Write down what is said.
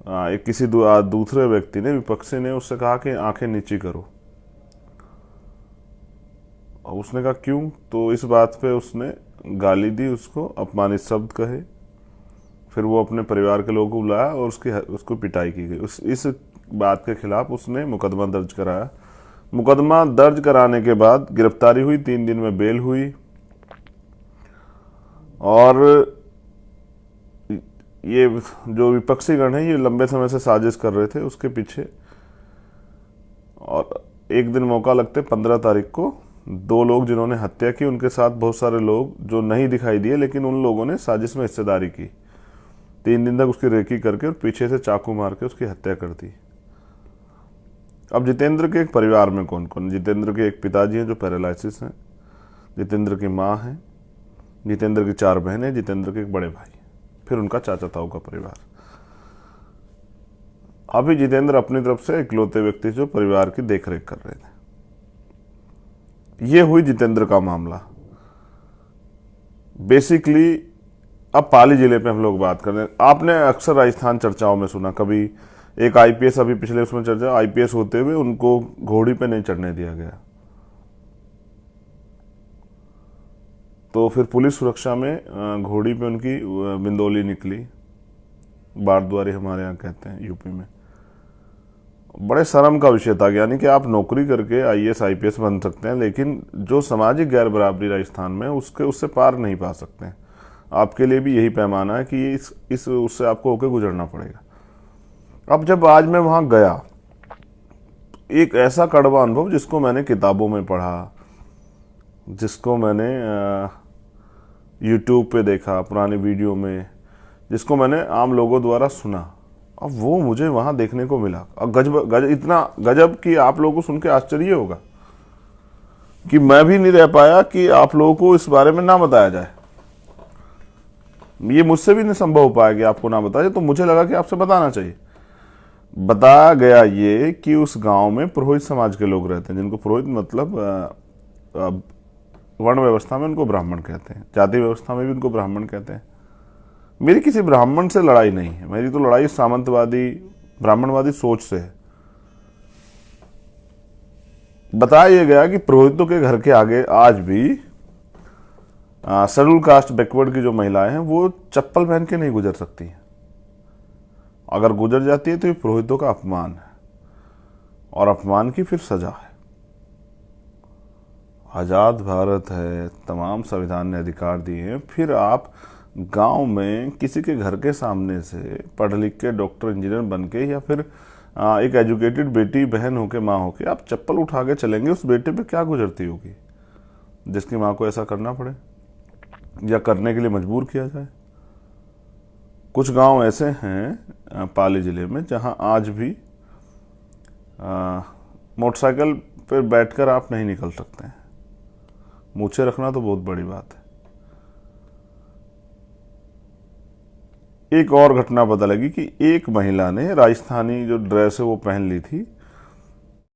एक किसी दूसरे व्यक्ति ने, विपक्षी ने उससे कहा कि आंखें नीची करो। और उसने कहा क्यों? तो इस बात पे उसने गाली दी, उसको अपमानित शब्द कहे। फिर वो अपने परिवार के लोगों को बुलाया और उसको पिटाई की गई। इस बात के खिलाफ उसने मुकदमा दर्ज कराया। मुकदमा दर्ज कराने के बाद गिरफ्तारी हुई, 3 दिन में बेल हुई। और ये जो विपक्षी गण है ये लंबे समय से साजिश कर रहे थे उसके पीछे। और एक दिन मौका लगते 15 तारीख को 2 लोग जिन्होंने हत्या की, उनके साथ बहुत सारे लोग जो नहीं दिखाई दिए, लेकिन उन लोगों ने साजिश में हिस्सेदारी की। 3 दिन तक उसकी रेकी करके और पीछे से चाकू मार के उसकी हत्या कर दी। अब जितेंद्र के एक परिवार में कौन कौन? जितेंद्र के एक पिताजी हैं जो पैरालिसिस हैं, जितेंद्र की माँ है, जितेंद्र की 4 बहनें, जितेंद्र के एक बड़े भाई, फिर उनका चाचा ताऊ का परिवार। अभी जितेंद्र अपनी तरफ से इकलौते व्यक्ति जो परिवार की देखरेख कर रहे थे। ये हुई जितेंद्र का मामला। बेसिकली अब पाली जिले पे हम लोग बात कर रहे हैं। आपने अक्सर राजस्थान चर्चाओं में सुना, कभी एक आईपीएस, अभी पिछले उसमें चर्चा, आईपीएस होते हुए उनको घोड़ी पे नहीं चढ़ने दिया गया। तो फिर पुलिस सुरक्षा में घोड़ी पे उनकी बिंदोली निकली, बारद्वारी हमारे यहाँ कहते हैं यूपी में। बड़े शर्म का विषय था। यानी कि आप नौकरी करके आईएएस आईपीएस बन सकते हैं, लेकिन जो सामाजिक गैर बराबरी राजस्थान में उससे पार नहीं पा सकते हैं। आपके लिए भी यही पैमाना है कि उससे आपको होकर गुजरना पड़ेगा। अब जब आज मैं वहां गया, एक ऐसा कड़वा अनुभव जिसको मैंने किताबों में पढ़ा, जिसको मैंने यूट्यूब पे देखा पुरानी वीडियो में, जिसको मैंने आम लोगों द्वारा सुना, अब वो मुझे वहां देखने को मिला। अब इतना गजब कि आप लोगों को सुन के आश्चर्य होगा कि मैं भी नहीं रह पाया कि आप लोगों को इस बारे में ना बताया जाए। ये मुझसे भी नहीं संभव हो पाया कि आपको ना बताया जाए, तो मुझे लगा कि आपसे बताना चाहिए। बताया गया ये कि उस गांव में पुरोहित समाज के लोग रहते हैं, जिनको पुरोहित मतलब वर्ण व्यवस्था में उनको ब्राह्मण कहते हैं, जाति व्यवस्था में भी उनको ब्राह्मण कहते हैं। मेरी किसी ब्राह्मण से लड़ाई नहीं है, मेरी तो लड़ाई सामंतवादी ब्राह्मणवादी सोच से है। बताया यह गया कि पुरोहितों के घर के आगे आज भी शेड्यूल कास्ट बैकवर्ड की जो महिलाएं हैं वो चप्पल पहन के नहीं गुजर सकती हैं। अगर गुजर जाती है तो ये पुरोहितों का अपमान है, और अपमान की फिर सजा है। आजाद भारत है, तमाम संविधान ने अधिकार दिए हैं, फिर आप गांव में किसी के घर के सामने से पढ़ लिख के डॉक्टर इंजीनियर बन के, या फिर एक एजुकेटेड बेटी बहन होके माँ होके आप चप्पल उठा के चलेंगे, उस बेटे पे क्या गुजरती होगी जिसकी माँ को ऐसा करना पड़े या करने के लिए मजबूर किया जाए। कुछ गांव ऐसे हैं पाली जिले में जहां आज भी मोटरसाइकिल पर बैठकर आप नहीं निकल सकते हैं। मूछें रखना तो बहुत बड़ी बात है। एक और घटना पता लगी कि एक महिला ने राजस्थानी जो ड्रेस है वो पहन ली थी,